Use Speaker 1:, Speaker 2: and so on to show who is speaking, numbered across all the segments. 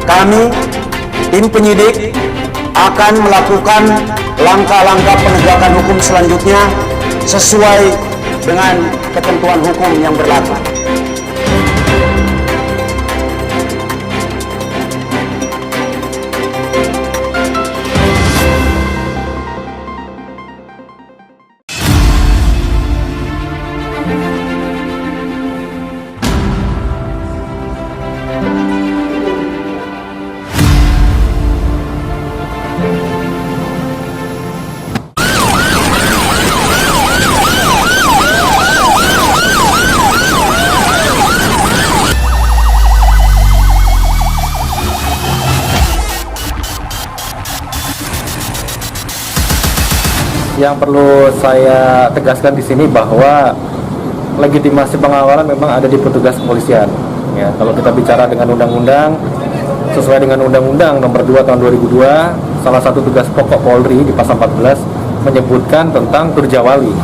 Speaker 1: Kami, tim penyidik, akan melakukan langkah-langkah penegakan hukum selanjutnya sesuai dengan ketentuan hukum yang berlaku.
Speaker 2: Yang perlu saya tegaskan di sini bahwa legitimasi pengawalan memang ada di petugas kepolisian. Ya, kalau kita bicara dengan undang-undang, sesuai dengan Undang-Undang Nomor 2 Tahun 2002, salah satu tugas pokok Polri di pasal 14 menyebutkan tentang turjawali,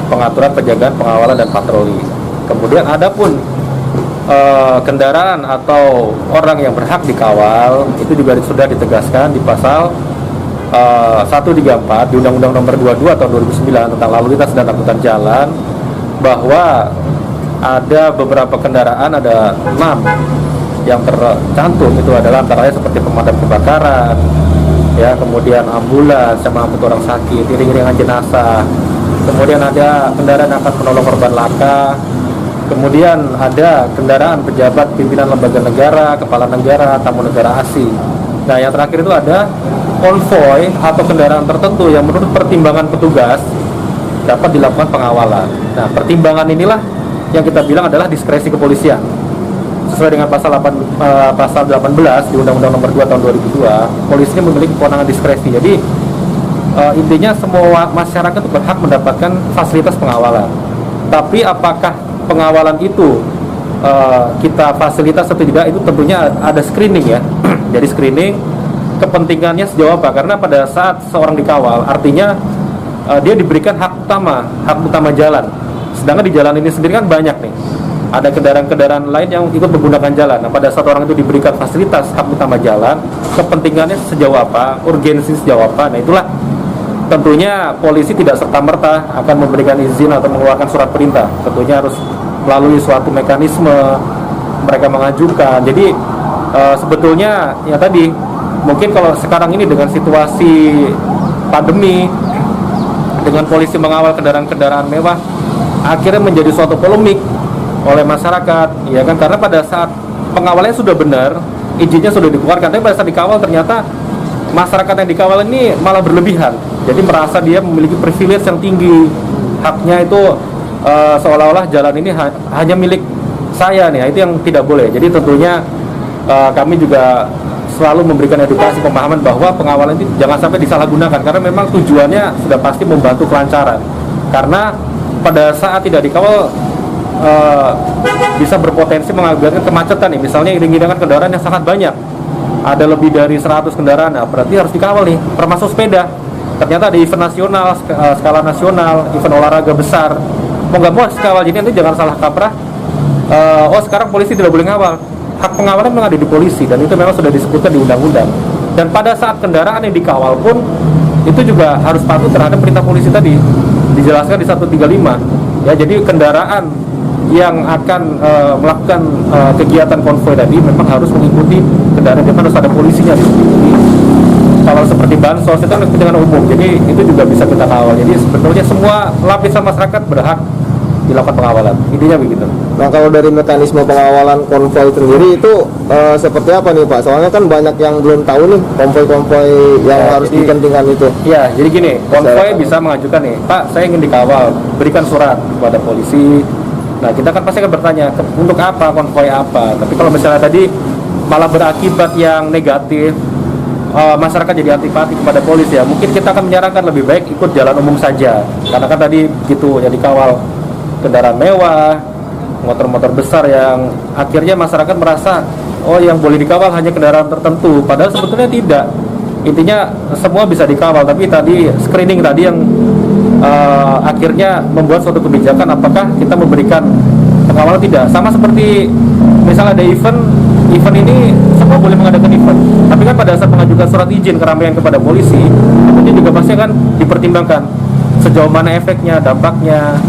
Speaker 2: pengaturan penjagaan, pengawalan dan patroli. Kemudian adapun kendaraan atau orang yang berhak dikawal itu juga sudah ditegaskan di pasal 134 di Undang-Undang Nomor 22 Tahun 2009 tentang lalu lintas dan angkutan jalan, bahwa ada beberapa kendaraan, ada 6 yang tercantum, itu adalah antaranya seperti pemadam kebakaran, ya, kemudian ambulans sama angkut orang sakit, iring-iringan jenazah, kemudian ada kendaraan yang akan menolong korban laka, kemudian ada kendaraan pejabat pimpinan lembaga negara, kepala negara, tamu negara asing. Nah, yang terakhir itu ada konvoy atau kendaraan tertentu yang menurut pertimbangan petugas dapat dilakukan pengawalan. Nah, pertimbangan inilah yang kita bilang adalah diskresi kepolisian. Sesuai dengan pasal 18 di Undang-Undang Nomor 2 Tahun 2002, polisi ini memiliki kewenangan diskresi. Jadi intinya semua masyarakat berhak mendapatkan fasilitas pengawalan. Tapi apakah pengawalan itu kita fasilitas atau tidak, itu tentunya ada screening, ya. Jadi screening kepentingannya sejauh apa? Karena pada saat seorang dikawal, artinya dia diberikan hak utama jalan. Sedangkan di jalan ini sendiri kan banyak nih, ada kendaraan-kendaraan lain yang ikut menggunakan jalan. Nah, pada saat orang itu diberikan fasilitas hak utama jalan, kepentingannya sejauh apa, urgensi sejauh apa. Nah, itulah tentunya polisi tidak serta-merta akan memberikan izin atau mengeluarkan surat perintah. Tentunya harus melalui suatu mekanisme mereka mengajukan. Jadi sebetulnya ya tadi, mungkin kalau sekarang ini dengan situasi pandemi, dengan polisi mengawal kendaraan-kendaraan mewah, akhirnya menjadi suatu polemik oleh masyarakat, ya kan? Karena pada saat pengawalannya sudah benar, izinnya sudah dikeluarkan, tapi pada saat dikawal ternyata masyarakat yang dikawal ini malah berlebihan. Jadi merasa dia memiliki privilege yang tinggi, haknya itu seolah-olah jalan ini hanya milik saya nih. Itu yang tidak boleh. Jadi tentunya kami juga selalu memberikan edukasi pemahaman bahwa pengawalan itu jangan sampai disalahgunakan, karena memang tujuannya sudah pasti membantu kelancaran. Karena pada saat tidak dikawal bisa berpotensi mengakibatkan kemacetan nih. Misalnya iring-iringan kendaraan yang sangat banyak, ada lebih dari 100 kendaraan, nah, berarti harus dikawal nih, termasuk sepeda. Ternyata ada event nasional, skala nasional, event olahraga besar, mau nggak mau harus dikawal. Jadi nanti jangan salah kaprah, oh sekarang polisi tidak boleh ngawal. Hak pengawalan memang ada di polisi, dan itu memang sudah disebutkan di undang-undang. Dan pada saat kendaraan yang dikawal pun itu juga harus patuh terhadap perintah polisi tadi, dijelaskan di 135. Ya, jadi kendaraan yang akan melakukan kegiatan konvoy tadi memang harus mengikuti kendaraan, memang harus ada polisinya di situ. Kalau seperti bansos itu kan kepentingan umum, jadi itu juga bisa kita kawal. Jadi sebetulnya semua lapisan masyarakat berhak dilakukan pengawalan, intinya begitu.
Speaker 3: Nah, kalau dari mekanisme pengawalan konvoy sendiri itu seperti apa nih Pak? Soalnya kan banyak yang belum tahu nih konvoy-konvoy yang harus dikentingkan itu.
Speaker 2: Ya, jadi gini, konvoy bisa mengajukan nih, Pak, saya ingin dikawal, berikan surat kepada polisi. Nah, kita kan pasti akan bertanya, untuk apa, konvoy apa. Tapi kalau misalnya tadi malah berakibat yang negatif, masyarakat jadi antipati kepada polisi, ya mungkin kita akan menyarankan lebih baik ikut jalan umum saja. Karena kan tadi gitu, yang dikawal kendaraan mewah, motor-motor besar, yang akhirnya masyarakat merasa oh yang boleh dikawal hanya kendaraan tertentu, padahal sebetulnya tidak. Intinya semua bisa dikawal, tapi tadi screening tadi yang akhirnya membuat suatu kebijakan apakah kita memberikan pengawalan tidak. Sama seperti misalnya ada event ini semua boleh mengadakan event, tapi kan pada saat mengajukan surat izin keramaian kepada polisi, itu juga pasti akan dipertimbangkan sejauh mana efeknya, dampaknya,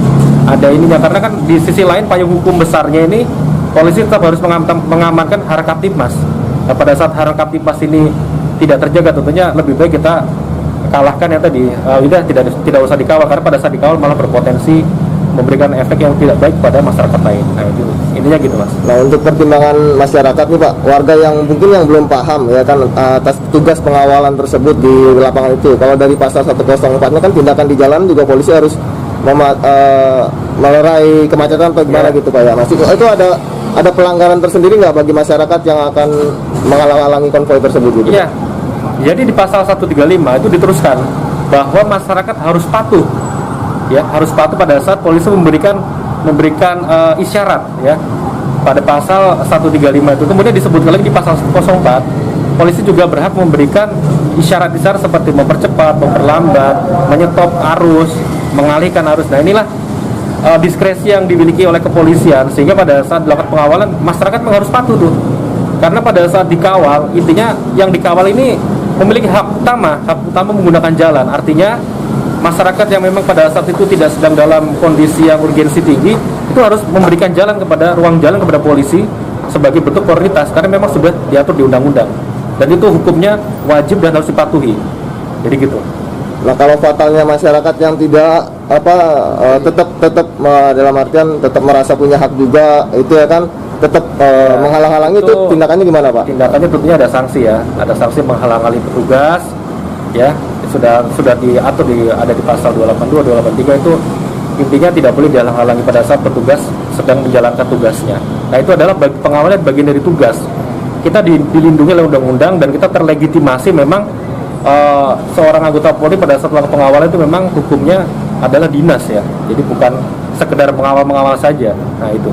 Speaker 2: ada ininya. Karena kan di sisi lain payung hukum besarnya ini polisi tetap harus mengamankan harkat tipmas. Nah, pada saat harkat tipmas ini tidak terjaga, tentunya lebih baik kita kalahkan yang tadi. Udah tidak usah dikawal, karena pada saat dikawal malah berpotensi memberikan efek yang tidak baik pada masyarakat lain. Nah, itu intinya gitu, Mas.
Speaker 3: Nah, untuk pertimbangan masyarakat nih Pak, warga yang mungkin yang belum paham ya kan atas tugas pengawalan tersebut di lapangan itu. Kalau dari pasal 104-nya kan tindakan di jalan juga polisi harus melerai kemacetan atau gimana gitu Pak ya. Masih itu ada pelanggaran tersendiri nggak bagi masyarakat yang akan menghalang-halangi konvoi tersebut gitu?
Speaker 2: Iya. Jadi di pasal 135 itu diteruskan bahwa masyarakat harus patuh. Ya, harus patuh pada saat polisi memberikan isyarat ya. Pada pasal 135 itu kemudian disebutkan lagi di pasal 104, polisi juga berhak memberikan isyarat-isyarat seperti mempercepat, memperlambat, menyetop arus, mengalihkan arus. Nah, inilah diskresi yang dimiliki oleh kepolisian, sehingga pada saat dilakukan pengawalan masyarakat memang harus patuh tuh. Karena pada saat dikawal, intinya yang dikawal ini memiliki hak utama menggunakan jalan. Artinya masyarakat yang memang pada saat itu tidak sedang dalam kondisi yang urgensi tinggi itu harus memberikan ruang jalan kepada polisi sebagai bentuk prioritas, karena memang sudah diatur di undang-undang dan itu hukumnya wajib dan harus dipatuhi. Jadi gitu.
Speaker 3: Nah, kalau fatalnya masyarakat yang tidak tetap dalam artian tetap merasa punya hak juga, itu ya kan tetap menghalang-halangi, itu tindakannya gimana Pak?
Speaker 2: Tindakannya tentunya ada sanksi ya, ada sanksi menghalang-halangi petugas ya, sudah diatur ada di pasal 282, 283 itu intinya tidak boleh dihalang-halangi pada saat petugas sedang menjalankan tugasnya. Nah, itu adalah pengawalan bagian dari tugas. Kita dilindungi oleh undang-undang dan kita terlegitimasi memang seorang anggota Polri pada saat melakukan pengawalan itu memang hukumnya adalah dinas ya. Jadi bukan sekedar mengawal saja. Nah, itu.